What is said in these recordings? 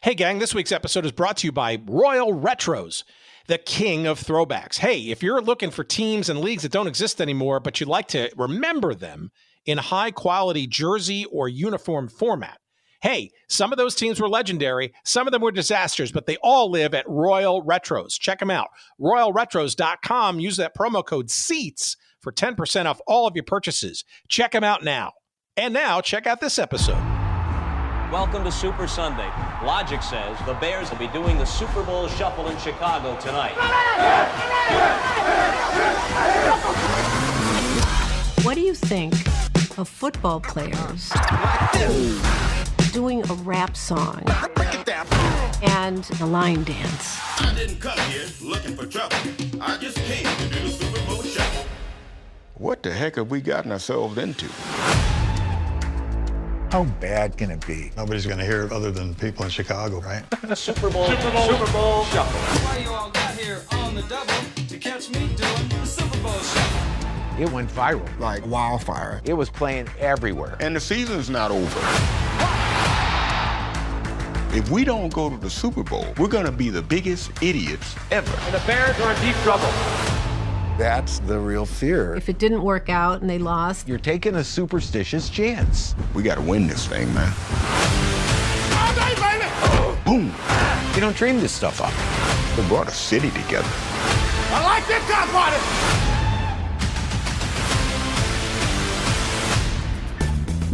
Hey, gang, this week's episode is brought to you by Royal Retros, the king of throwbacks. Hey, if you're looking for teams and leagues that don't exist anymore, but you'd like to remember them in high-quality jersey or uniform format, hey, some of those teams were legendary. Some of them were disasters, but they all live at Royal Retros. Check them out. RoyalRetros.com. Use that promo code SEATS for 10% off all of your purchases. Check them out now. And now, check out this episode. Welcome to Super Sunday. Logic says the Bears will be doing the Super Bowl Shuffle in Chicago tonight. What do you think of football players doing a rap song and a line dance? I didn't come here looking for trouble. I just came to do the Super Bowl Shuffle. What the heck have we gotten ourselves into? How bad can it be? Nobody's going to hear it other than people in Chicago, right? Super Bowl Shuffle. Why you all got here on the double to catch me doing the Super Bowl Shuffle? It went viral. Like wildfire. It was playing everywhere. And the season's not over. If we don't go to the Super Bowl, we're going to be the biggest idiots ever. And the Bears are in deep trouble. That's the real fear. If it didn't work out and they lost, You're taking a superstitious chance. We got to win this thing, man. Boom! You don't dream this stuff up. We brought a city together. I like this top party!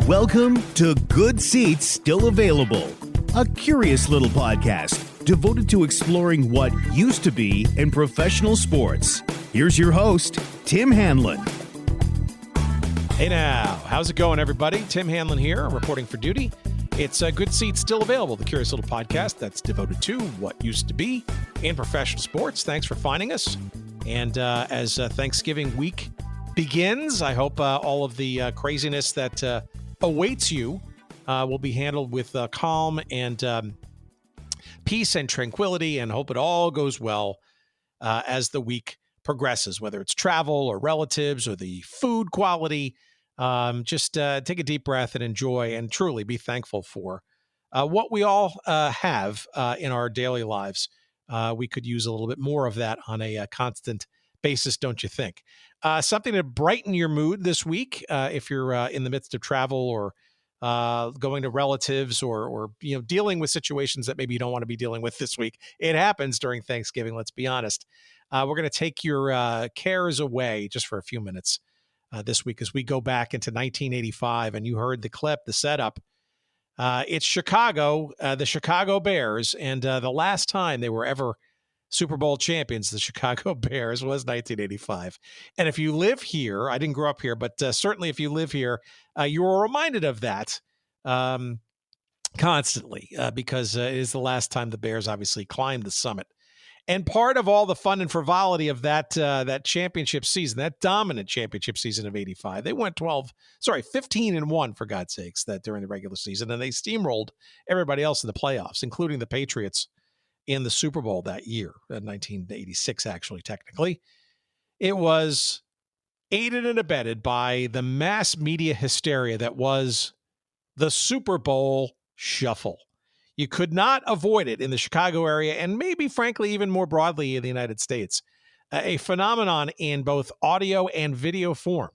Welcome to Good Seats Still Available, a curious little podcast devoted to exploring what used to be in professional sports. Here's your host, Tim Hanlon. Hey now, how's it going, everybody? Tim Hanlon here, reporting for duty. It's a Good Seats Still Available, the curious little podcast that's devoted to what used to be in professional sports. Thanks for finding us. And as Thanksgiving week begins, I hope all of the craziness that awaits you will be handled with calm and peace and tranquility, and hope it all goes well as the week progresses, whether it's travel or relatives or the food quality. Just take a deep breath and enjoy, and truly be thankful for what we all have in our daily lives. We could use a little bit more of that on a constant basis, don't you think? Something to brighten your mood this week, if you're in the midst of travel or going to relatives or dealing with situations that maybe you don't want to be dealing with this week. It happens during Thanksgiving, let's be honest. We're going to take your cares away just for a few minutes this week as we go back into 1985. And you heard the clip, the setup. It's Chicago, the Chicago Bears. And the last time they were ever Super Bowl champions, the Chicago Bears, was 1985. And if you live here, I didn't grow up here, but certainly if you live here, you are reminded of that constantly because it is the last time the Bears obviously climbed the summit. And part of all the fun and frivolity of that championship season, that dominant championship season of 85, they went 15-1 for God's sakes, that during the regular season, and they steamrolled everybody else in the playoffs, including the Patriots in the Super Bowl that year, 1986, actually, technically. It was aided and abetted by the mass media hysteria that was the Super Bowl Shuffle. You could not avoid it in the Chicago area, and maybe, frankly, even more broadly in the United States. A phenomenon in both audio and video form.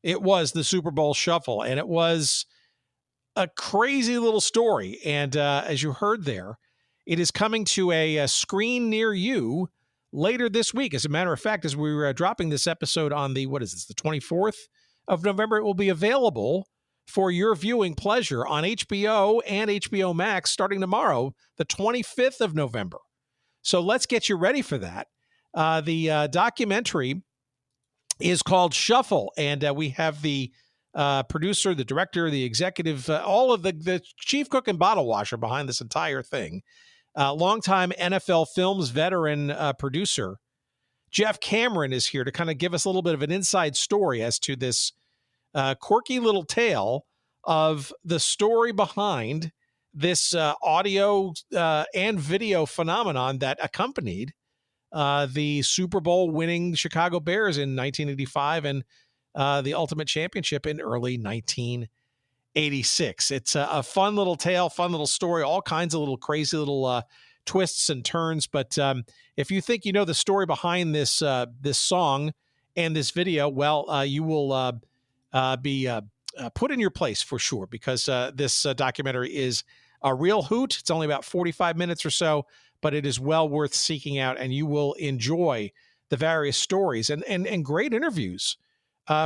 It was the Super Bowl Shuffle, and it was a crazy little story. And as you heard there, it is coming to a screen near you later this week. As a matter of fact, as we were dropping this episode on the 24th of November, it will be available for your viewing pleasure on HBO and HBO Max starting tomorrow, the 25th of November. So let's get you ready for that. The documentary is called Shuffle, and we have the producer, the director, the executive, all of the chief cook and bottle washer behind this entire thing. Longtime NFL Films veteran producer Jeff Cameron is here to kind of give us a little bit of an inside story as to this quirky little tale of the story behind this audio and video phenomenon that accompanied the Super Bowl winning Chicago Bears in 1985 and the ultimate championship in early 1986. 86. It's a fun little tale, fun little story, all kinds of little crazy little twists and turns. But if you think you know the story behind this this song and this video, well, you will be put in your place for sure, because this documentary is a real hoot. It's only about 45 minutes or so, but it is well worth seeking out, and you will enjoy the various stories and great interviews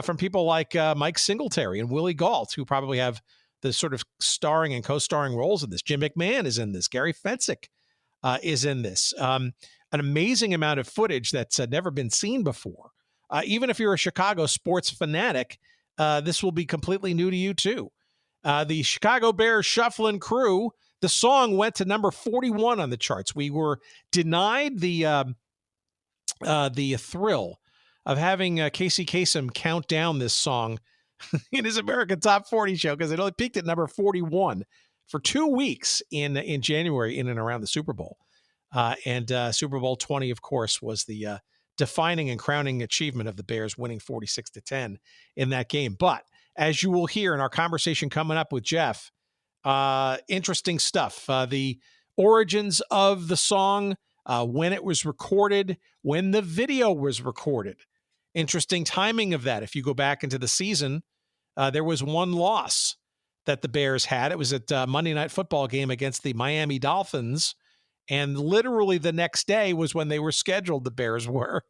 from people like Mike Singletary and Willie Gault, who probably have the sort of starring and co-starring roles in this. Jim McMahon is in this. Gary Fencik is in this. An amazing amount of footage that's never been seen before. Even if you're a Chicago sports fanatic, this will be completely new to you too. The Chicago Bears Shufflin' Crew, the song went to number 41 on the charts. We were denied the thrill of having Casey Kasem count down this song in his American Top 40 show, because it only peaked at number 41 for 2 weeks in January, in and around the Super Bowl. And Super Bowl 20, of course, was the defining and crowning achievement of the Bears, winning 46-10 in that game. But as you will hear in our conversation coming up with Jeff, interesting stuff. The origins of the song, when it was recorded, when the video was recorded. Interesting timing of that. If you go back into the season, there was one loss that the Bears had. It was at Monday Night Football game against the Miami Dolphins. And literally the next day was when they were scheduled, the Bears were,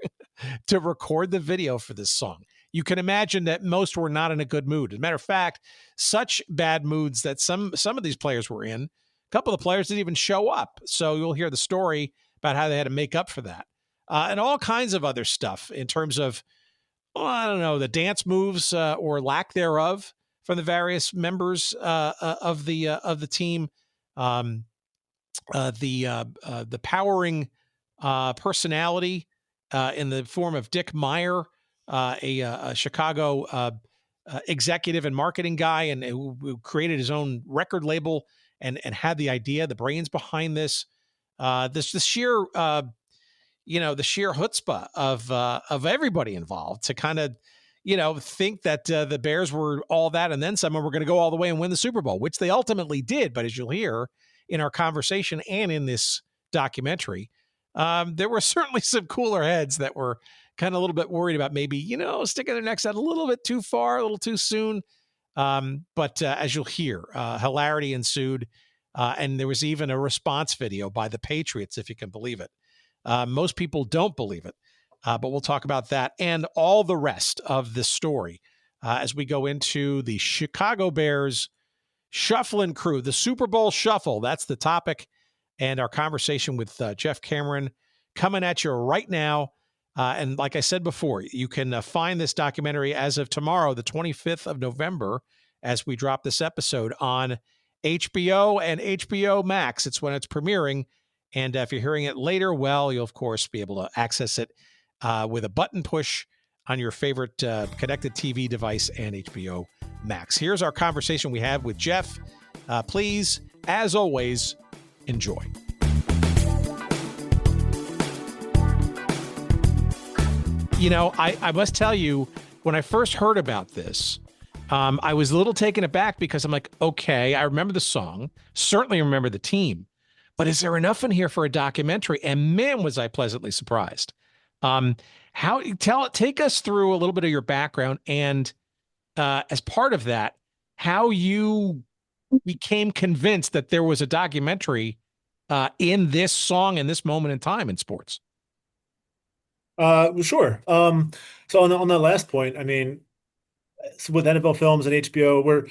to record the video for this song. You can imagine that most were not in a good mood. As a matter of fact, such bad moods that some of these players were in. A couple of the players didn't even show up. So you'll hear the story about how they had to make up for that. And all kinds of other stuff in terms of, I don't know, the dance moves or lack thereof from the various members of the team. The powering personality in the form of Dick Meyer, a Chicago executive and marketing guy, and who created his own record label and had the idea, the brains behind this. The sheer the sheer chutzpah of everybody involved to kind of think that the Bears were all that and then some, and were going to go all the way and win the Super Bowl, which they ultimately did. But as you'll hear in our conversation and in this documentary, there were certainly some cooler heads that were kind of a little bit worried about maybe, sticking their necks out a little bit too far, a little too soon. But as you'll hear, hilarity ensued. And there was even a response video by the Patriots, if you can believe it. Most people don't believe it, but we'll talk about that and all the rest of this story as we go into the Chicago Bears Shufflin' Crew, the Super Bowl Shuffle. That's the topic, and our conversation with Jeff Cameron coming at you right now. And like I said before, you can find this documentary as of tomorrow, the 25th of November, as we drop this episode on HBO and HBO Max. It's when it's premiering. And if you're hearing it later, well, you'll, of course, be able to access it with a button push on your favorite connected TV device and HBO Max. Here's our conversation we had with Jeff. Please, as always, enjoy. I must tell you, when I first heard about this, I was a little taken aback because I'm like, okay, I remember the song, certainly remember the team, but is there enough in here for a documentary? And man, was I pleasantly surprised. Take us through a little bit of your background, and as part of that, how you became convinced that there was a documentary in this song and this moment in time in sports. Well, sure. So on that last point, I mean, so with NFL Films and HBO,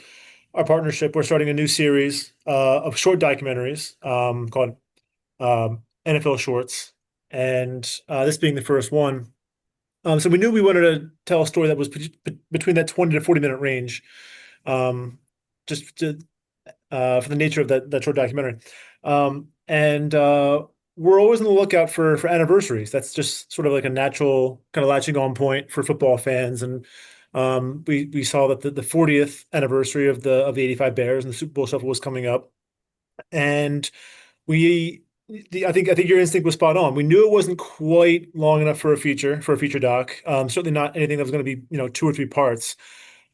our partnership, we're starting a new series of short documentaries called NFL Shorts, and this being the first one. So we knew we wanted to tell a story that was between that 20 to 40 minute range, just for the nature of that short documentary. And we're always on the lookout for anniversaries. That's just sort of like a natural kind of latching on point for football fans. And we saw that the 40th anniversary of the 85 Bears and the Super Bowl Shuffle was coming up. And I think your instinct was spot on. We knew it wasn't quite long enough for a feature doc. Certainly not anything that was going to be 2 or 3 parts.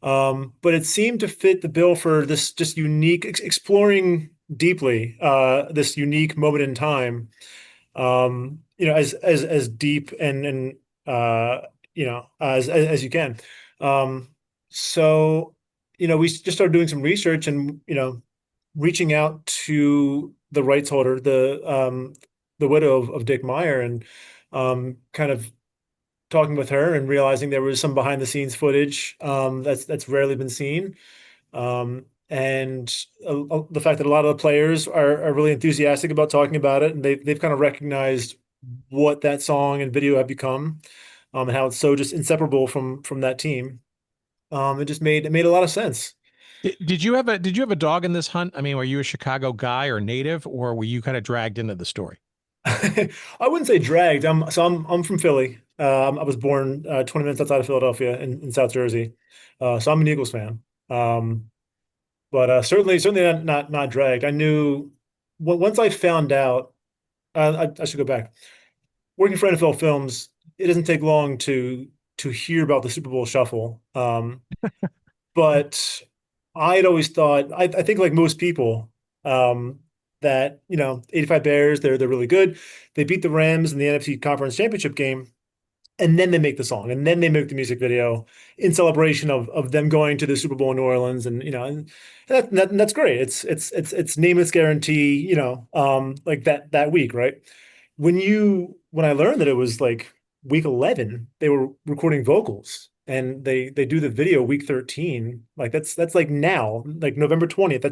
But it seemed to fit the bill for this just unique exploring deeply this unique moment in time. As deep and as you can. Um, so we just started doing some research and reaching out to the rights holder, the widow of Dick Meyer, and kind of talking with her and realizing there was some behind the scenes footage that's rarely been seen. And the fact that a lot of the players are really enthusiastic about talking about it, and they've kind of recognized what that song and video have become, and how it's so just inseparable from that team. It made a lot of sense. Did you have a dog in this hunt? I mean, were you a Chicago guy or native, or were you kind of dragged into the story? I wouldn't say dragged. I'm from Philly. I was born 20 minutes outside of Philadelphia in South Jersey. So I'm an Eagles fan. But certainly not dragged. I knew once I found out. I should go back. Working for NFL Films, it doesn't take long to hear about the Super Bowl Shuffle. But I'd always thought, I think like most people, that 85 Bears, they're really good. They beat the Rams in the NFC Conference Championship game, and then they make the song, and then they make the music video in celebration of them going to the Super Bowl in New Orleans, and that's great. It's name it's guarantee, like that week, right? When I learned that it was like week 11, they were recording vocals, and they do the video week 13. Like that's like now, like November 20th.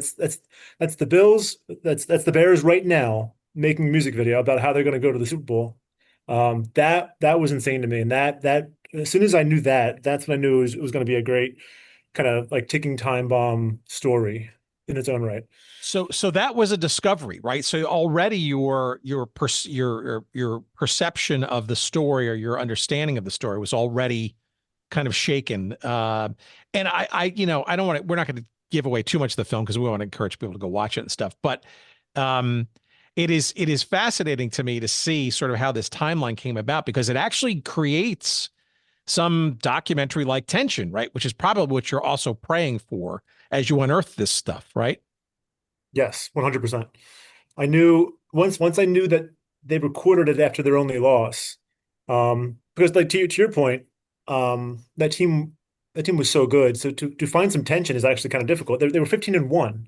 That's the Bills. That's the Bears right now making a music video about how they're going to go to the Super Bowl. That was insane to me. And that as soon as I knew that, that's when I knew it was going to be a great kind of like ticking time bomb story in its own right. So that was a discovery, right? So already your perception of the story or your understanding of the story was already kind of shaken. And I don't want to. We're not going to give away too much of the film because we want to encourage people to go watch it and stuff. But it is fascinating to me to see sort of how this timeline came about, because it actually creates some documentary like tension, right? Which is probably what you're also praying for as you unearth this stuff, right? Yes, 100%. I knew once I knew that they recorded it after their only loss, because like to your point, that team was so good. So to find some tension is actually kind of difficult. They were 15-1.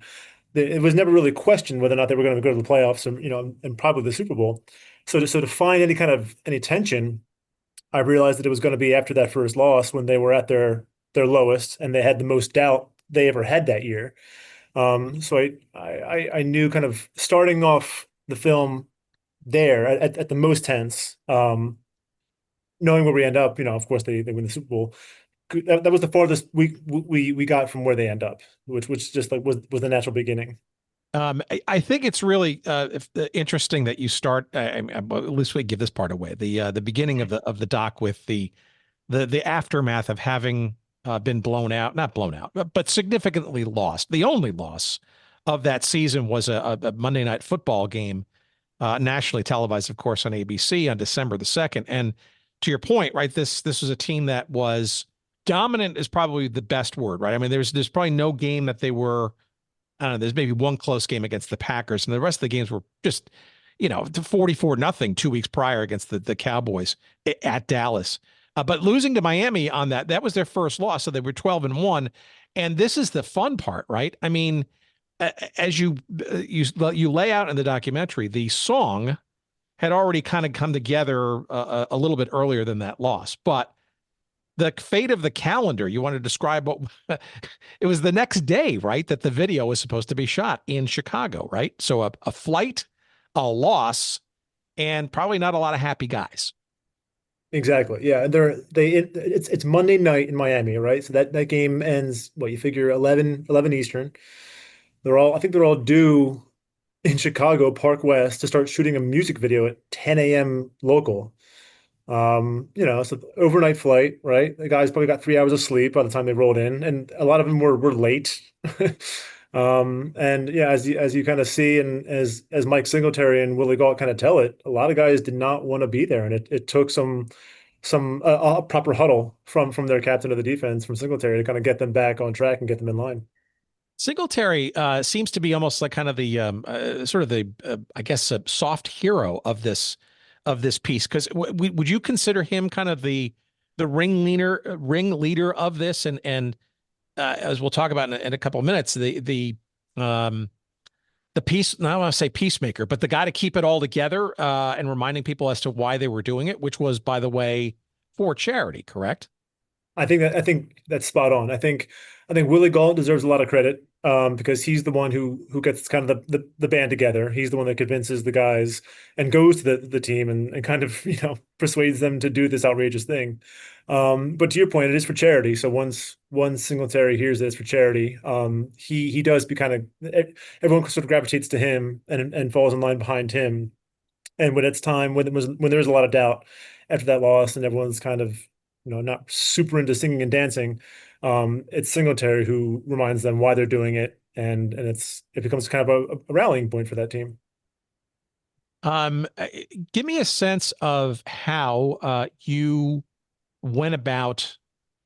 It was never really questioned whether or not they were going to go to the playoffs and probably the Super Bowl. So to find any tension, I realized that it was going to be after that first loss when they were at their lowest and they had the most doubt they ever had that year. So I knew kind of starting off the film there at the most tense, knowing where we end up, of course they win the Super Bowl. That was the farthest we got from where they end up, which just like was the natural beginning. I think it's really interesting that you start. At least we give this part away. The beginning of the doc with the aftermath of having been not blown out, but significantly lost. The only loss of that season was a Monday Night Football game, nationally televised, of course, on ABC on December the 2nd. And to your point, right, this was a team that was dominant is probably the best word, right? I mean, there's probably no game that they were. I don't know. There's maybe one close game against the Packers, and the rest of the games were just, 44-0 2 weeks prior against the Cowboys at Dallas. But losing to Miami on that was their first loss. So they were 12-1. And this is the fun part, right? I mean, as you lay out in the documentary, the song had already kind of come together a little bit earlier than that loss. But the fate of the calendar, you want to describe what it was the next day, right? That the video was supposed to be shot in Chicago, right? So a flight, a loss, and probably not a lot of happy guys. Exactly. Yeah. It's Monday night in Miami, right? So that game ends, what you figure 11 Eastern. I think they're all due in Chicago, Park West, to start shooting a music video at 10 a.m. local. So overnight flight, right? The guys probably got 3 hours of sleep by the time they rolled in, and a lot of them were late. And yeah, as you kind of see, and as Mike Singletary and Willie Gault kind of tell it, a lot of guys did not want to be there, and it took some some a proper huddle from their captain of the defense, from Singletary, to kind of get them back on track and get them in line. Singletary seems to be almost like kind of the sort of the I guess a soft hero of this piece, because would you consider him kind of the ringleader of this, and as we'll talk about in a couple of minutes, the piece, now I want to say peacemaker, but the guy to keep it all together and reminding people as to why they were doing it, which was, by the way, for charity, correct? I think that's spot on. I think Willie Gault deserves a lot of credit because he's the one who gets kind of the band together. He's the one that convinces the guys and goes to the team and kind of persuades them to do this outrageous thing. But to your point, it is for charity. So once Singletary hears that it's for charity, he does be kind of, everyone sort of gravitates to him and falls in line behind him. And when it's time, when there was a lot of doubt after that loss and everyone's kind of not super into singing and dancing, it's Singletary who reminds them why they're doing it, and it becomes kind of a rallying point for that team. Give me a sense of how you went about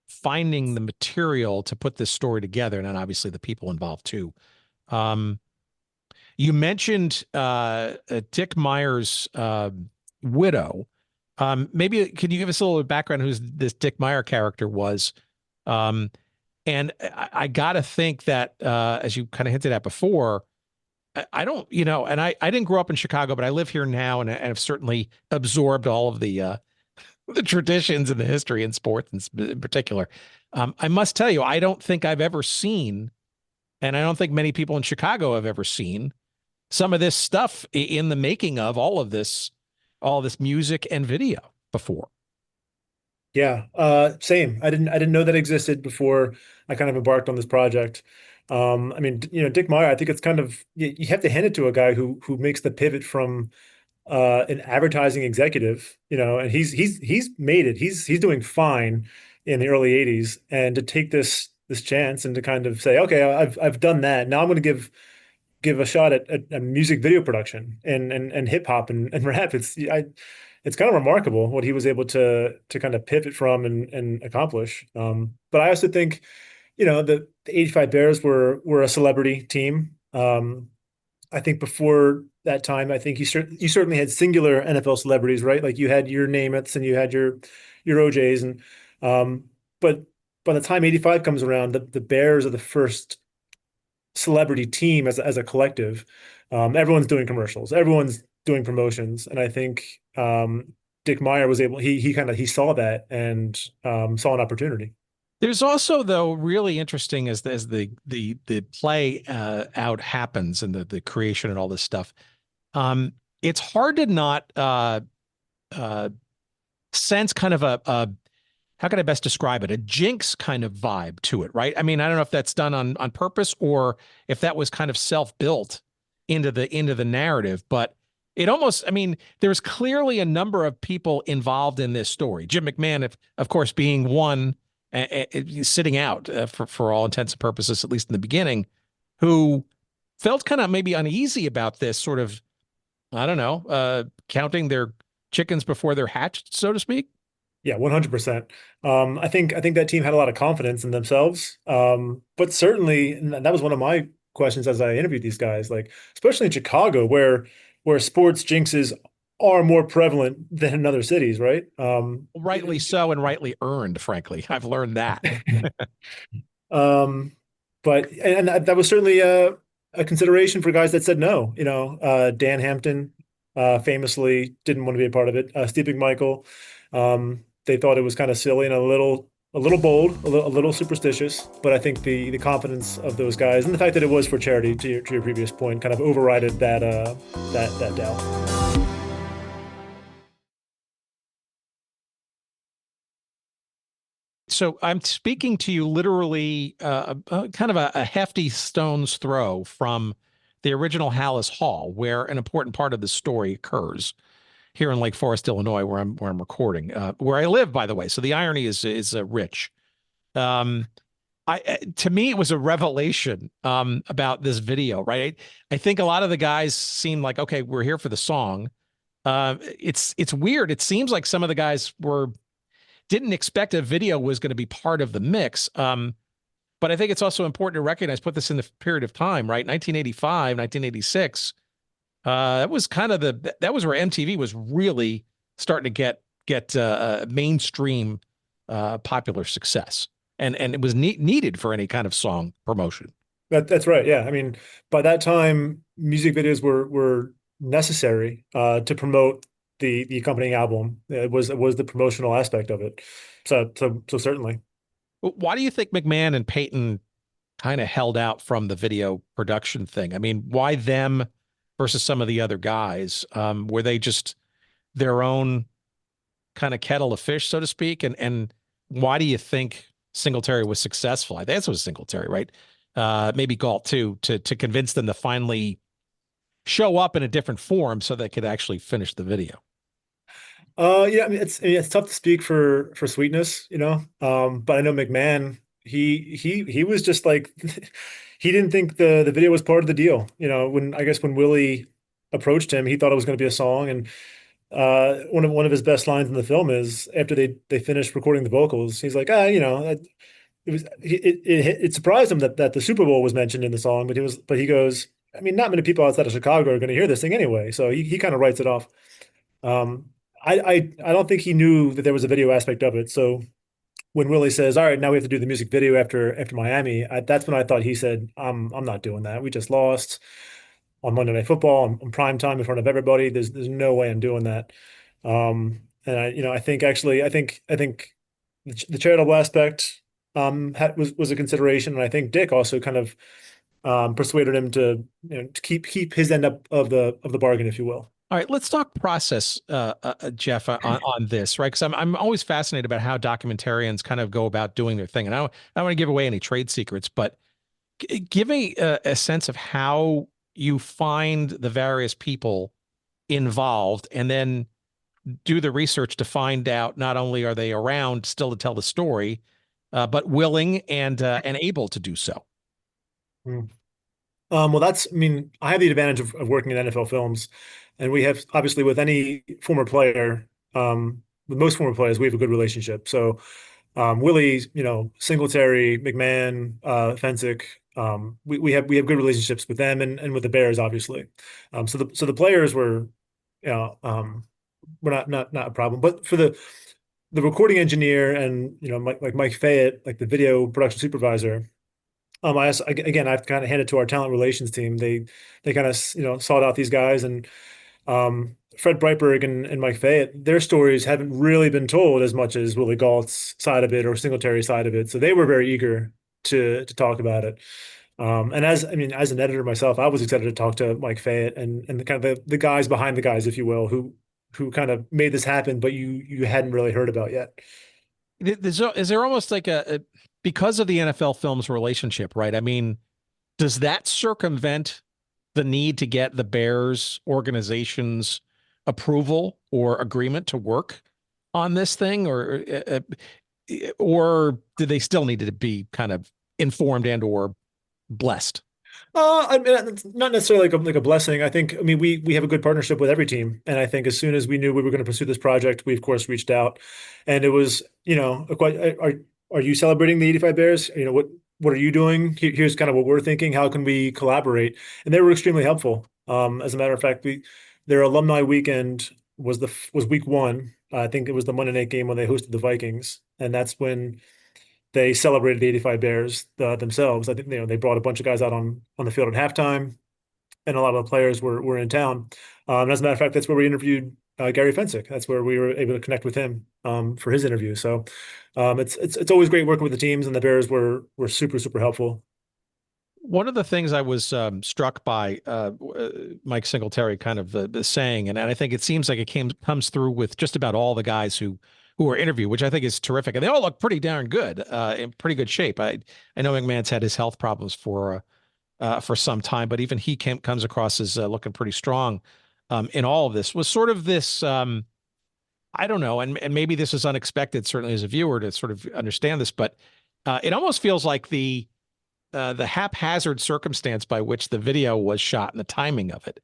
finding the material to put this story together, and then obviously the people involved too. You mentioned Dick Meyer's widow. Maybe could you give us a little background who this Dick Meyer character was? And I got to think that, as you kind of hinted at before, I don't, and I didn't grow up in Chicago, but I live here now, and I've certainly absorbed all of the traditions and the history in sports in particular. I must tell you, I don't think I've ever seen, and I don't think many people in Chicago have ever seen, some of this stuff in the making of all this music and video before. Yeah, same. I didn't know that existed before I kind of embarked on this project. I mean, Dick Meyer, I think it's kind of, you have to hand it to a guy who makes the pivot from an advertising executive, and he's made it. He's doing fine in the early 80s, and to take this chance and to kind of say, okay, I've done that. Now I'm going to give a shot at a music video production and hip hop and rap. It's kind of remarkable what he was able to kind of pivot from and accomplish. But I also think, the 85 Bears were a celebrity team. I think before that time, I think you certainly had singular NFL celebrities, right? Like you had your Namaths and you had your OJs, and but by the time 85 comes around, the Bears are the first celebrity team as a collective. Everyone's doing commercials, everyone's doing promotions, and I think Dick Meyer was able. He saw that and saw an opportunity. There's also, though, really interesting as the play out happens and the creation and all this stuff. It's hard to not sense kind of a how can I best describe it? A Jinx kind of vibe to it, right? I mean, I don't know if that's done on purpose or if that was kind of self-built into the narrative, but it almost, I mean, there's clearly a number of people involved in this story. Jim McMahon, of course, being one, sitting out for all intents and purposes, at least in the beginning, who felt kind of maybe uneasy about this sort of, I don't know, counting their chickens before they're hatched, so to speak. Yeah, 100%. I think that team had a lot of confidence in themselves. But certainly, and that was one of my questions as I interviewed these guys, like especially in Chicago, where sports jinxes are more prevalent than in other cities, right? Rightly so, and rightly earned, frankly. I've learned that. But that was certainly a consideration for guys that said no. Dan Hampton famously didn't want to be a part of it. Steve McMichael, they thought it was kind of silly and a little bold, a little superstitious. But I think the confidence of those guys and the fact that it was for charity, to your previous point, kind of overrided that doubt. So I'm speaking to you literally kind of a hefty stone's throw from the original Hallis Hall, where an important part of the story occurs here in Lake Forest, Illinois, where I'm recording, where I live, by the way. So the irony is rich. To me, it was a revelation about this video, right? I think a lot of the guys seemed like, okay, we're here for the song. It's weird. It seems like some of the guys were didn't expect a video was going to be part of the mix. But I think it's also important to recognize, put this in the period of time, right? 1985, 1986. That was kind of that was where MTV was really starting to get mainstream popular success, and it was needed for any kind of song promotion. That's right. Yeah. I mean, by that time, music videos were necessary to promote the accompanying album. It was the promotional aspect of it. So certainly. Why do you think McMahon and Payton kind of held out from the video production thing? I mean, why them versus some of the other guys? Were they just their own kind of kettle of fish, so to speak? And why do you think Singletary was successful? I think it was Singletary, right? Maybe Gault too, to convince them to finally show up in a different form so they could actually finish the video. Yeah, I mean, it's tough to speak for Sweetness, but I know McMahon, he was just like, he didn't think the video was part of the deal. When Willie approached him, he thought it was going to be a song. And one of his best lines in the film is after they finished recording the vocals, he's like, it surprised him that the Super Bowl was mentioned in the song, but he goes, I mean, not many people outside of Chicago are going to hear this thing anyway. So he kind of writes it off. I don't think he knew that there was a video aspect of it. So when Willie says, "All right, now we have to do the music video after Miami," that's when I thought he said, "I'm not doing that. We just lost on Monday Night Football on prime time in front of everybody. There's no way I'm doing that." And I think the charitable aspect was a consideration, and I think Dick also kind of persuaded him to keep his end up of the bargain, if you will. All right, let's talk process, Jeff, on this, right? Because I'm always fascinated about how documentarians kind of go about doing their thing, and I don't want to give away any trade secrets, but give me a sense of how you find the various people involved, and then do the research to find out not only are they around still to tell the story, but willing and able to do so. Well, I have the advantage of working in NFL films, and we have, obviously, with any former player, with most former players, we have a good relationship. So, Willie, Singletary, McMahon, Fencik, we have good relationships with them and with the Bears, obviously. So the players were, were not a problem, but for the recording engineer and Mike Fayette, like the video production supervisor. I've kind of handed to our talent relations team. They kind of sought out these guys, and Fred Breitberg and Mike Fayette, their stories haven't really been told as much as Willie Gault's side of it or Singletary's side of it. So they were very eager to talk about it. And as an editor myself, I was excited to talk to Mike Fayette and the kind of the guys behind the guys, if you will, who kind of made this happen, but you hadn't really heard about yet. Is there almost like because of the NFL Films relationship, right? I mean, does that circumvent the need to get the Bears organization's approval or agreement to work on this thing, or do they still need to be kind of informed and or blessed? It's not necessarily like a blessing. We have a good partnership with every team, and I think as soon as we knew we were going to pursue this project, we of course reached out, and it was are you celebrating the 85 Bears? What are you doing? Here's kind of what we're thinking. How can we collaborate? And they were extremely helpful. As a matter of fact, their alumni weekend was week one. I think it was the Monday night game when they hosted the Vikings, and that's when they celebrated the 85 Bears themselves. I think they brought a bunch of guys out on the field at halftime, and a lot of the players were in town. And as a matter of fact, that's where we interviewed Gary Fencik. That's where we were able to connect with him for his interview. So it's always great working with the teams, and the Bears were super, super helpful. One of the things I was struck by Mike Singletary kind of saying, and I think it seems like it comes through with just about all the guys who were interviewed, which I think is terrific, and they all look pretty darn good, in pretty good shape. I know McMahon's had his health problems for some time, but even he comes across as looking pretty strong. In all of this was sort of this, I don't know, and maybe this is unexpected, certainly as a viewer, to sort of understand this, but it almost feels like the haphazard circumstance by which the video was shot and the timing of it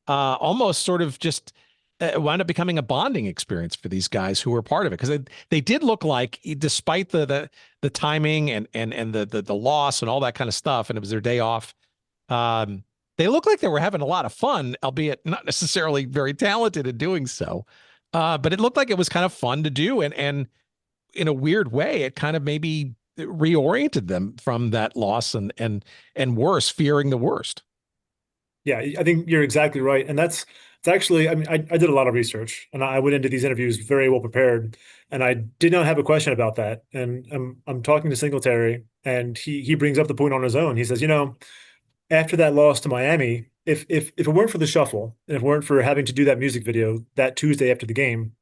almost sort of just wound up becoming a bonding experience for these guys who were part of it, because they did look like, despite the timing and the loss and all that kind of stuff, and it was their day off. They looked like they were having a lot of fun, albeit not necessarily very talented in doing so. But it looked like it was kind of fun to do, and in a weird way, it kind of maybe reoriented them from that loss and worse, fearing the worst. Yeah, I think you're exactly right. And it's actually, I mean, I did a lot of research and I went into these interviews very well prepared, and I did not have a question about that. And I'm talking to Singletary, and he brings up the point on his own. He says, after that loss to Miami, if it weren't for the shuffle and if it weren't for having to do that music video that Tuesday after the game,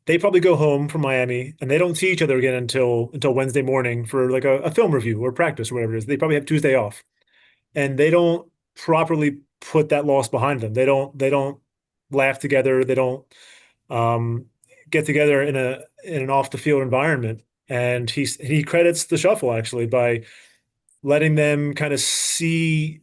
they probably go home from Miami and they don't see each other again until Wednesday morning for like a film review or practice or whatever it is. They probably have Tuesday off, and they don't properly put that loss behind them. They don't laugh together. They don't get together in an off the field environment. And he credits the shuffle actually by letting them kind of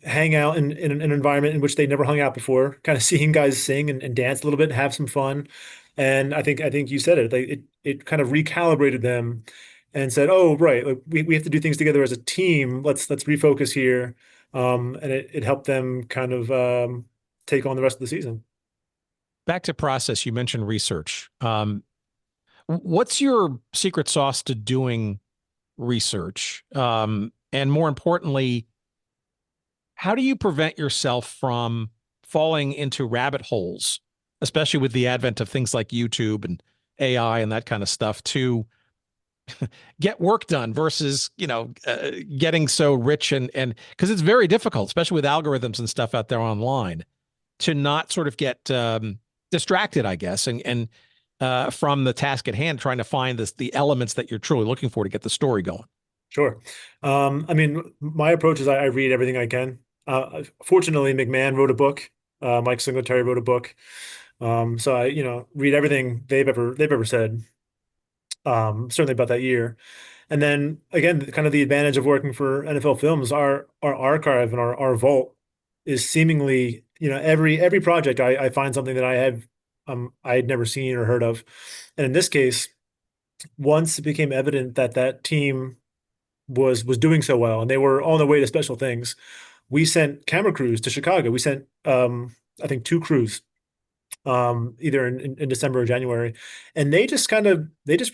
hang out in an environment in which they never hung out before, kind of seeing guys sing and dance a little bit, have some fun. And I think you said it. It kind of recalibrated them and said, "Oh, right, like we have to do things together as a team. Let's refocus here." And it helped them kind of take on the rest of the season. Back to process, you mentioned research. What's your secret sauce to doing research? And more importantly, how do you prevent yourself from falling into rabbit holes, especially with the advent of things like YouTube and AI and that kind of stuff, to get work done versus, getting so rich and because it's very difficult, especially with algorithms and stuff out there online, to not sort of get distracted, I guess, and from the task at hand, trying to find the elements that you're truly looking for to get the story going. Sure. I mean, my approach is I read everything I can. Fortunately, McMahon wrote a book. Mike Singletary wrote a book. So I, read everything they've ever said. Certainly about that year. And then again, kind of the advantage of working for NFL Films, our archive and our vault is seemingly, every project I find something that I had never seen or heard of. And in this case, once it became evident that team was doing so well and they were on their way to special things, we sent camera crews to Chicago. We sent I think 2 crews either in December or January, and they just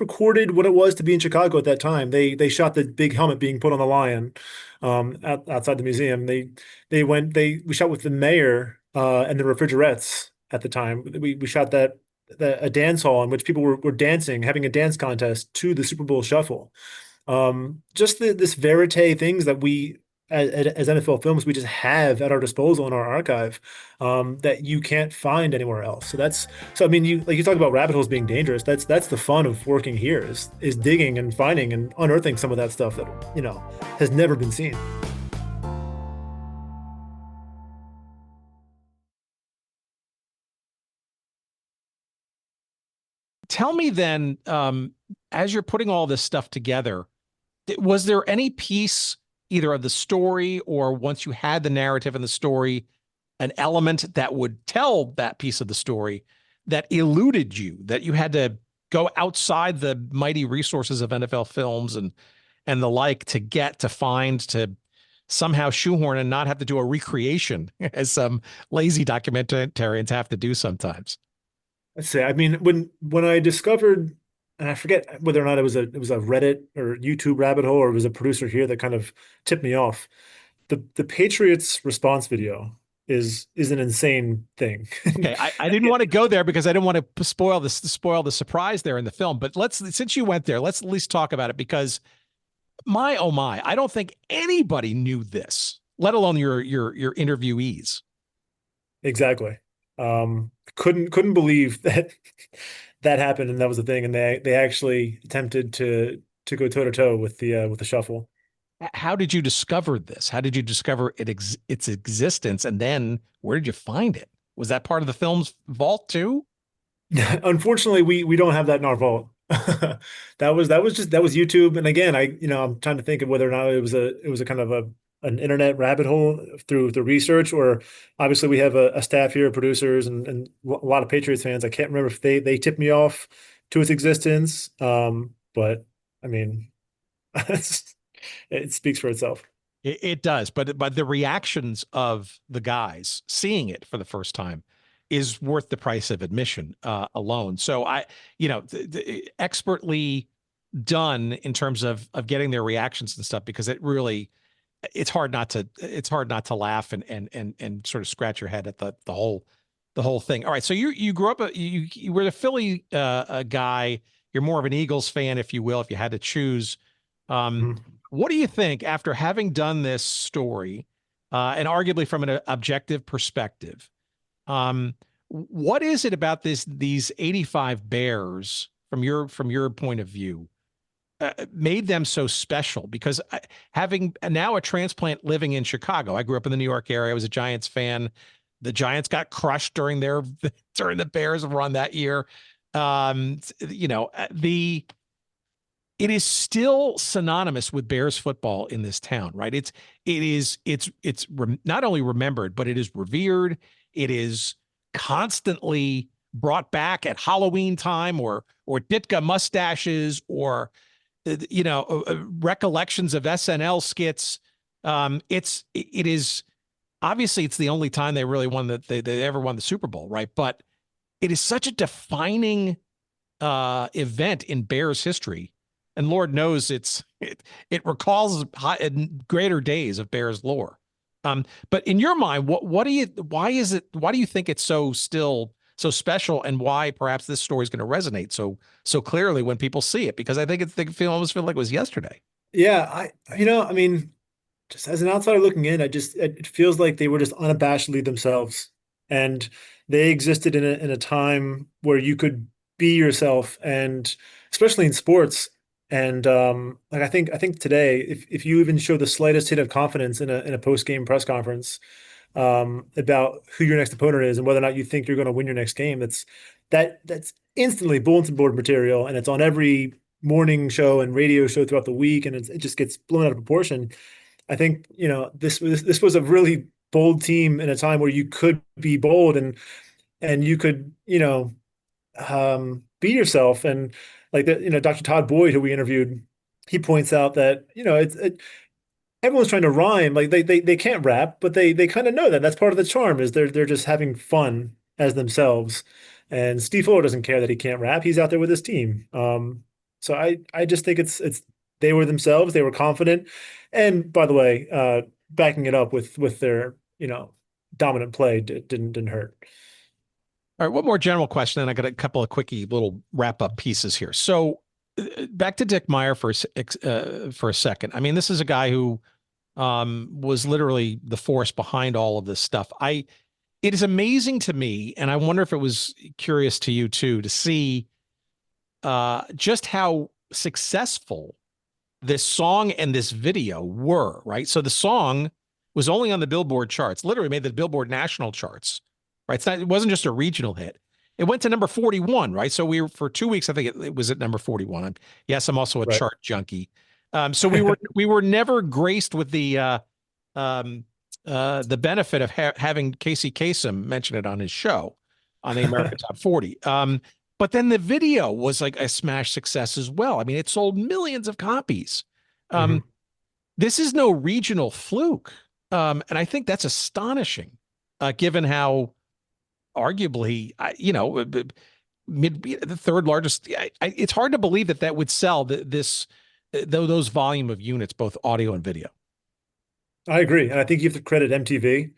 recorded what it was to be in Chicago at that time. They shot the big helmet being put on the lion outside the museum. We shot with the mayor and the refrigerettes at the time. We shot a dance hall in which people were dancing, having a dance contest to the Super Bowl Shuffle. Just this verite things that we as NFL Films we just have at our disposal in our archive that you can't find anywhere else. So I mean, you talk about rabbit holes being dangerous. That's the fun of working here is digging and finding and unearthing some of that stuff that has never been seen. Tell me then, as you're putting all this stuff together, was there any piece either of the story or once you had the narrative and the story, an element that would tell that piece of the story that eluded you, that you had to go outside the mighty resources of NFL Films and the like to find, to somehow shoehorn and not have to do a recreation as some lazy documentarians have to do sometimes? Let's say, I mean, when I discovered, and I forget whether or not it was a Reddit or YouTube rabbit hole, or it was a producer here that kind of tipped me off. The Patriots response video is an insane thing. Okay, I didn't want to go there because I didn't want to spoil the surprise there in the film. But since you went there, let's at least talk about it, because my oh my, I don't think anybody knew this, let alone your interviewees. Exactly. Couldn't believe that happened and that was the thing, and they actually attempted to go toe to toe with the shuffle. How did you discover this? How did you discover its existence, and then where did you find it? Was that part of the film's vault too? Unfortunately, we don't have that in our vault. That was YouTube, and again, I'm trying to think of whether or not it was a kind of an internet rabbit hole through the research, or obviously we have a staff here, producers and a lot of Patriots fans. I can't remember if they tipped me off to its existence. But I mean, it speaks for itself. It does, but the reactions of the guys seeing it for the first time is worth the price of admission alone. So expertly done in terms of getting their reactions and stuff, because it's hard not to laugh and sort of scratch your head at the whole thing. All right, so you grew up you were a Philly guy. You're more of an Eagles fan, if you will, if you had to choose. What do you think, after having done this story, and arguably from an objective perspective, what is it about these 85 Bears from your point of view made them so special? Because having now a transplant living in Chicago, I grew up in the New York area. I was a Giants fan. The Giants got crushed during the Bears run that year. It is still synonymous with Bears football in this town, right? It's not only remembered, but it is revered. It is constantly brought back at Halloween time, or Ditka mustaches, or recollections of SNL skits. It is obviously it's the only time they really won they ever won the Super Bowl, right? But it is such a defining event in Bears history. And Lord knows it recalls greater days of Bears lore. But in your mind, why do you think it's still so special, and why perhaps this story is going to resonate so clearly when people see it? Because I think almost feel like it was yesterday. Yeah, I mean, just as an outsider looking in, it feels like they were just unabashedly themselves, and they existed in a time where you could be yourself, and especially in sports. And I think today, if you even show the slightest hint of confidence in a post-game press conference about who your next opponent is and whether or not you think you're going to win your next game, that's instantly bulletin board material, and it's on every morning show and radio show throughout the week, and it just gets blown out of proportion. I think this was a really bold team in a time where you could be bold and you could be yourself. And like Dr. Todd Boyd, who we interviewed, he points out that everyone's trying to rhyme. Like they can't rap, but they kind of know that. That's part of the charm, is they're just having fun as themselves. And Steve Fuller doesn't care that he can't rap. He's out there with his team. So I just think it's they were themselves. They were confident. And by the way, backing it up with their dominant play didn't hurt. All right, one more general question, and I got a couple of quickie little wrap-up pieces here. So back to Dick Meyer for a second. I mean, this is a guy who was literally the force behind all of this stuff. It is amazing to me, and I wonder if it was curious to you too, to see just how successful this song and this video were, right? So the song was only on the Billboard charts, literally made the Billboard national charts. Right. It wasn't just a regional hit. It went to number 41. Right. So for 2 weeks, I think it was at number 41. Yes, I'm also a chart junkie. So we were never graced with the benefit of having Casey Kasem mention it on his show on the American Top 40. But then the video was like a smash success as well. I mean, it sold millions of copies. This is no regional fluke. And I think that's astonishing, given how arguably, the third largest. It's hard to believe that would sell those volume of units, both audio and video. I agree, and I think you have to credit MTV.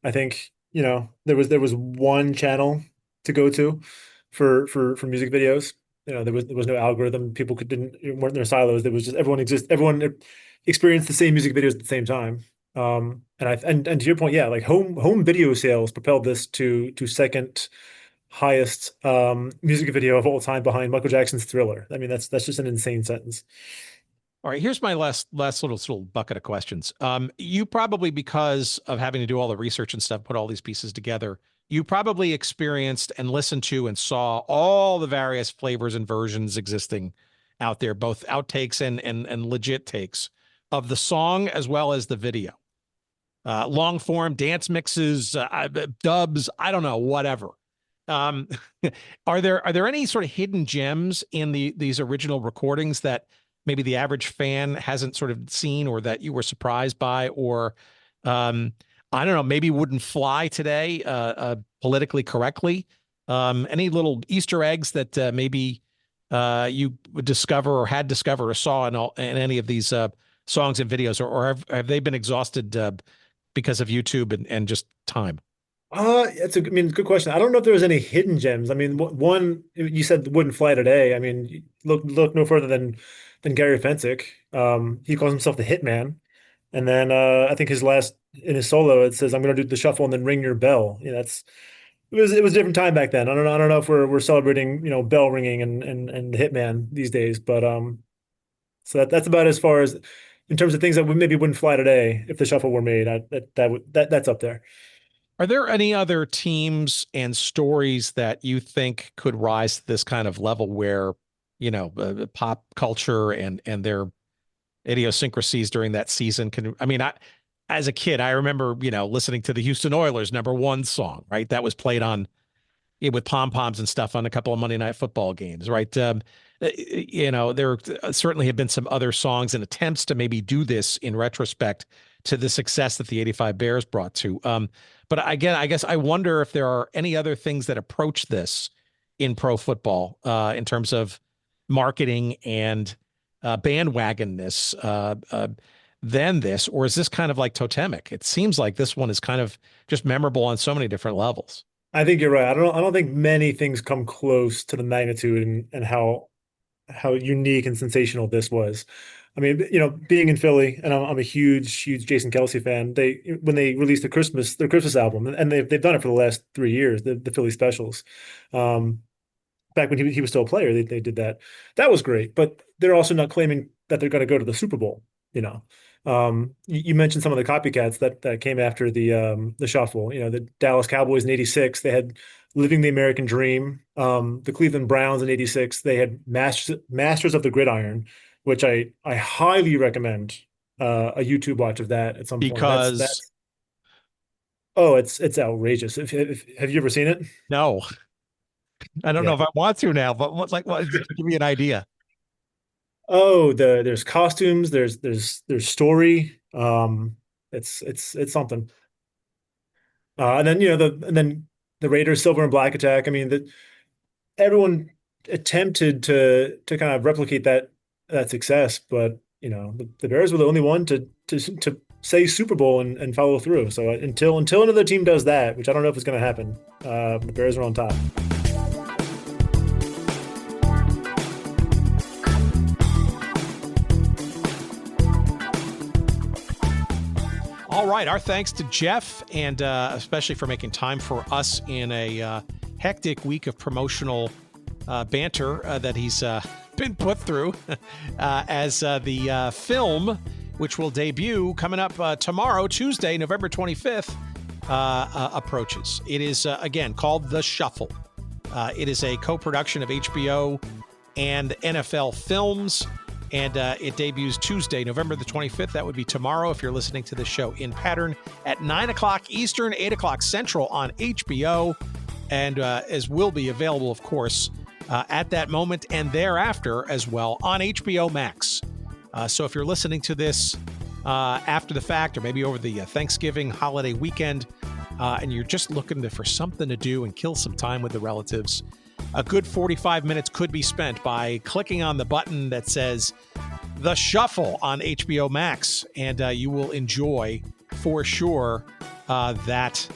I think there was one channel to go to for music videos. There was no algorithm. People weren't in their silos. There was just everyone experienced the same music videos at the same time. And to your point, yeah, like home video sales propelled this to second highest music video of all time, behind Michael Jackson's Thriller. I mean, that's just an insane sentence. All right, here's my last little bucket of questions. You probably, because of having to do all the research and stuff, put all these pieces together, you probably experienced and listened to and saw all the various flavors and versions existing out there, both outtakes and legit takes of the song as well as the video. long form dance mixes, dubs, I don't know, whatever. Are there any sort of hidden gems in these original recordings that maybe the average fan hasn't sort of seen, or that you were surprised by, or I don't know, maybe wouldn't fly today politically correctly? Any little Easter eggs that maybe you would discover or had discovered or saw in any of these songs and videos, or have they been exhausted because of YouTube and just time? It's good question. I don't know if there was any hidden gems. I mean, one you said wouldn't fly today. I mean, look no further than Gary Fencik. He calls himself the Hitman, and then I think in his solo it says, "I'm going to do the shuffle and then ring your bell." You know, it was a different time back then. I don't know if we're celebrating bell ringing and the Hitman these days, but so that's about as far as in terms of things that maybe wouldn't fly today if the shuffle were made. That's up there. Are there any other teams and stories that you think could rise to this kind of level where, pop culture and their idiosyncrasies during that season as a kid, I remember, listening to the Houston Oilers #1 song, right? That was played on with pom-poms and stuff on a couple of Monday Night Football games, right? There certainly have been some other songs and attempts to maybe do this in retrospect to the success that the '85 Bears brought to. But again, I guess I wonder if there are any other things that approach this in pro football in terms of marketing and bandwagonness than this, or is this kind of like totemic? It seems like this one is kind of just memorable on so many different levels. I think you're right. I don't think many things come close to the magnitude and how unique and sensational this was. I mean, being in Philly, and I'm a huge Jason Kelce fan. When they released their Christmas album, and they've done it for the last 3 years, the Philly specials. Back when he was still a player, they did that. That was great, but they're also not claiming that they're going to go to the Super Bowl. You mentioned some of the copycats that came after the shuffle. The Dallas Cowboys in '86, they had "Living the American Dream." The Cleveland Browns in '86, they had Masters of the Gridiron, which I highly recommend a YouTube watch of that at some point. Because it's outrageous. Have you ever seen it? No, I don't know if I want to now, but what give me an idea. Oh, there's costumes, there's story. It's something. And then the Raiders Silver and Black attack. I mean, everyone attempted to kind of replicate that success, but the Bears were the only one to say Super Bowl and follow through. So until another team does that, which I don't know if it's going to happen, the Bears are on top. All right. Our thanks to Jeff, and especially for making time for us in a hectic week of promotional banter that he's been put through as the film, which will debut coming up tomorrow, Tuesday, November 25th, approaches. It is, again, called The Shuffle. It is a co-production of HBO and NFL Films. And it debuts Tuesday, November the 25th. That would be tomorrow if you're listening to the show in pattern at 9 o'clock Eastern, 8 o'clock Central on HBO. And as will be available, of course, at that moment and thereafter as well on HBO Max. So if you're listening to this after the fact, or maybe over the Thanksgiving holiday weekend, and you're just looking for something to do and kill some time with the relatives, a good 45 minutes could be spent by clicking on the button that says The Shuffle on HBO Max, and you will enjoy, for sure, that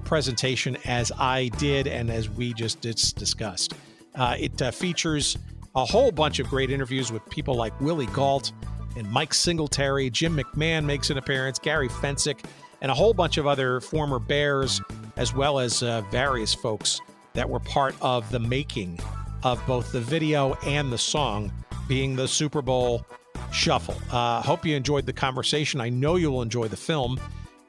presentation as I did and as we just discussed. It features a whole bunch of great interviews with people like Willie Gault and Mike Singletary. Jim McMahon makes an appearance, Gary Fencik, and a whole bunch of other former Bears, as well as various folks that were part of the making of both the video and the song, being the Super Bowl Shuffle. Hope you enjoyed the conversation. I know you'll enjoy the film.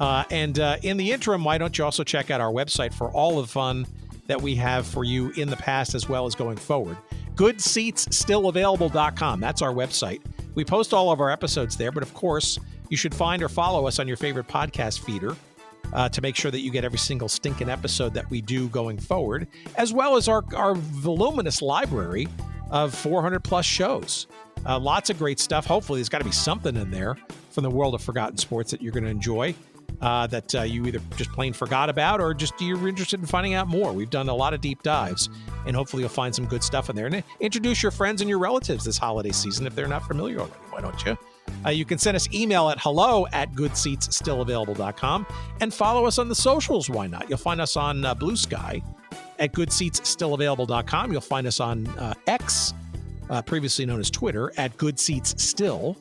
And in the interim, why don't you also check out our website for all the fun that we have for you in the past as well as going forward. GoodSeatsStillAvailable.com. That's our website. We post all of our episodes there, but of course, You should find or follow us on your favorite podcast feeder to make sure that you get every single stinking episode that we do going forward, as well as our voluminous library of 400-plus shows. Lots of great stuff. Hopefully, there's got to be something in there from the world of forgotten sports that you're going to enjoy, that you either just plain forgot about or just you're interested in finding out more. We've done a lot of deep dives, and hopefully you'll find some good stuff in there. And introduce your friends and your relatives this holiday season if they're not familiar already. Why don't you? You can send us email at hello@goodseatsstillavailable.com and follow us on the socials. Why not? You'll find us on Blue Sky at goodseatsstillavailable.com. You'll find us on X, previously known as Twitter, at goodseatsstill.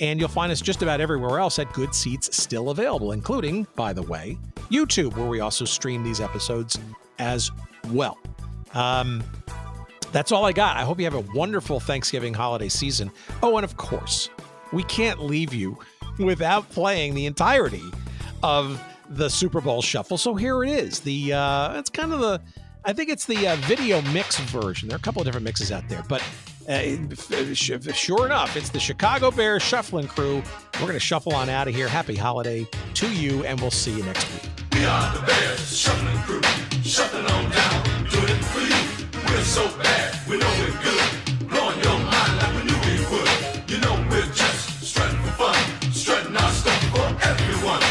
And you'll find us just about everywhere else at Good Seats Still Available, including, by the way, YouTube, where we also stream these episodes as well. That's all I got. I hope you have a wonderful Thanksgiving holiday season. Oh, and of course, we can't leave you without playing the entirety of the Super Bowl Shuffle. So here it is. It's kind of I think it's the video mix version. There are a couple of different mixes out there, but sure enough, it's the Chicago Bears Shuffling Crew. We're going to shuffle on out of here. Happy holiday to you, and we'll see you next week. We are the Bears Shuffling Crew, shuffling on down, doing it for you. We're so bad, we know we're good, blowing your mind like we knew we would. You know we're just strutting for fun, strutting our stuff for everyone.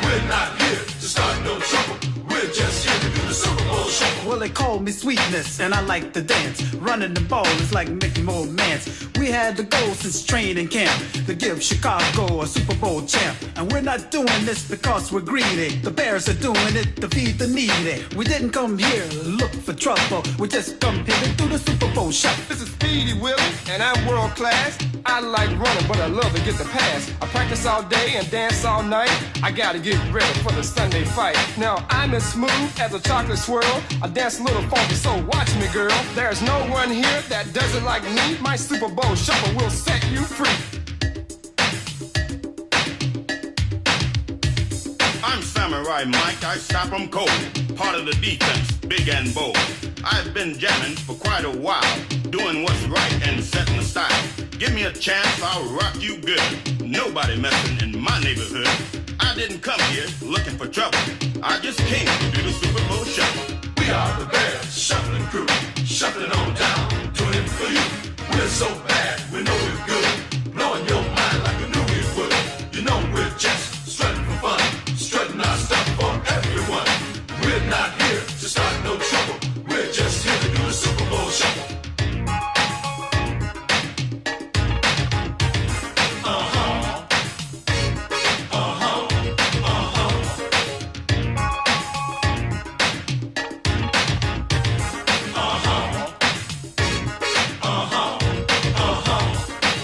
We're not here to start no trouble, we're just here to do the Super Bowl Shuffle. Well, they call me Sweetness, and I like to dance. Running the ball is like making more mans. We had the goal since training camp to give Chicago a Super Bowl champ. And we're not doing this because we're greedy. The Bears are doing it to feed the needy. We didn't come here to look for trouble. We just come here to do the Super Bowl Shuffle. This is Speedy Willie, and I'm world class. I like running, but I love to get the pass. I practice all day and dance all night. I gotta get ready for the Sunday fight. Now, I'm as smooth as a chocolate swirl. I dance a little funky, so watch me, girl. There's no one here that does it like me. My Super Bowl Shuffle will set you free. I'm Samurai Mike, I stop 'em cold. Part of the defense, big and bold. I've been jamming for quite a while, doing what's right and setting the style. Give me a chance, I'll rock you good. Nobody messing in my neighborhood. I didn't come here looking for trouble. I just came to do the Super Bowl Shuffle. We are the Bears Shuffling Crew, shuffling on down, doing it for you. We're so bad, we know we're good, blowing your mind like we knew we would. You know we're just strutting for fun, strutting our stuff for everyone. We're not here to start no trouble, we're just here to do the Super Bowl Shuffle.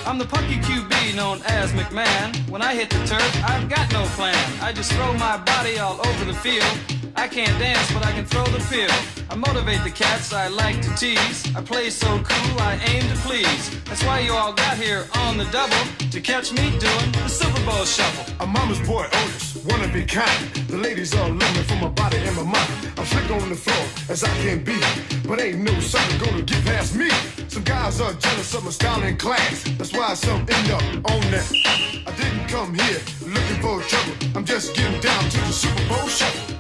I'm the pucky QB known as McMahon. When I hit the turf, I've got no plan. I just throw my body all over the field. I can't dance, but I can throw the pill. I motivate the cats I like to tease. I play so cool, I aim to please. That's why you all got here on the double to catch me doing the Super Bowl Shuffle. I'm mama's boy Otis, one of a kind. The ladies all love me for my body and my mind. I'm slick on the floor as I can be, but ain't no sucker gonna get past me. Some guys are jealous of my style and class. That's why some end up on that. I didn't come here looking for trouble. I'm just getting down to the Super Bowl Shuffle.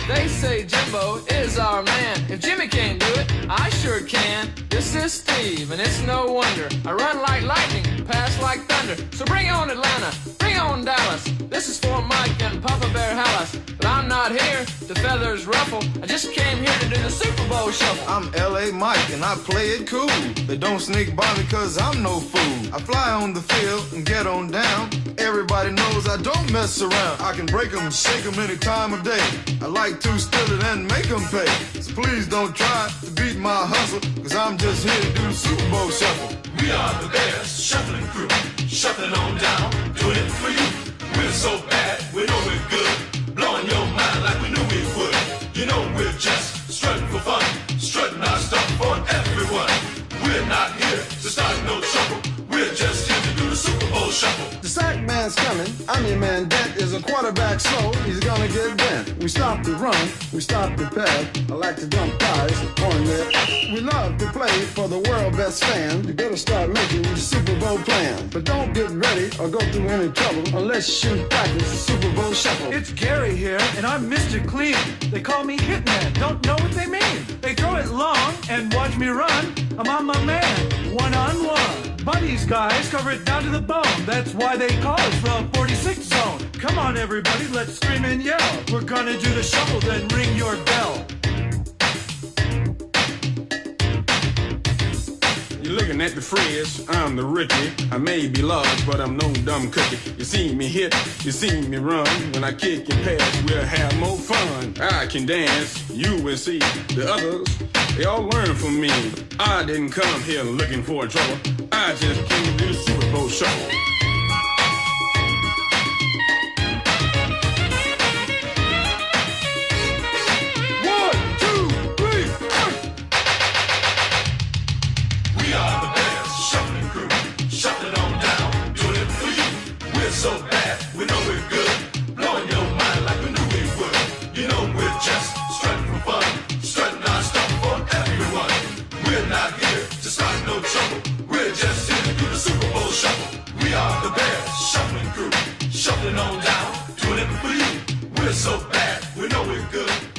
They say Jimbo is our man. If Jimmy can't do it, I sure can. This is Steve, and it's no wonder. I run like lightning, pass like thunder. So bring on Atlanta, bring on Dallas. This is for Mike and Papa Bear Hallis. But I'm not here to feathers ruffle. I just came here to do the Super Bowl Shuffle. I'm L.A. Mike and I play it cool. They don't sneak by me cause I'm no fool. I fly on the field and get on down. Everybody knows I don't mess around. I can break them, shake them any time of day. I like to steal it and make them pay. So please don't try to beat my hustle, cause I'm just here to do the Super Bowl Shuffle. We are the Bears Shuffling Crew, shuffling on down, doing it for you. We're so bad, we know we're good, blowing your mind like we knew we would. You know we're just strutting for fun, strutting our stuff for everyone. We're not here to start no trouble, we're just here to quarterback slow, he's gonna get bent. We stop the run, we stop the pass. I like to dump guys on there. We love to play for the world best fan. You better start making the Super Bowl plan. But don't get ready or go through any trouble unless you practice the Super Bowl shuffle. It's Gary here, and I'm Mr. Clean. They call me Hitman, don't know what they mean. They throw it long and watch me run. I'm on my man, one-on-one. Buddies, guys, cover it down to the bone. That's why they call us the 46 zone. Come on, everybody, let's scream and yell. We're gonna do the shuffle, then ring your bell. You're looking at the frizz, I'm the rookie. I may be large, but I'm no dumb cookie. You see me hit, you see me run. When I kick and pass, we'll have more fun. I can dance, you will see. The others, they all learn from me. I didn't come here looking for trouble. I just came to do the Super Bowl shuffle. So bad, we know we're good, blowing your mind like we knew we would. You know we're just strutting for fun, strutting our stuff for everyone. We're not here to start no trouble, we're just here to do the Super Bowl shuffle. We are the Bears Shuffling Crew, shuffling on down, doing it for you. We're so bad, we know we're good.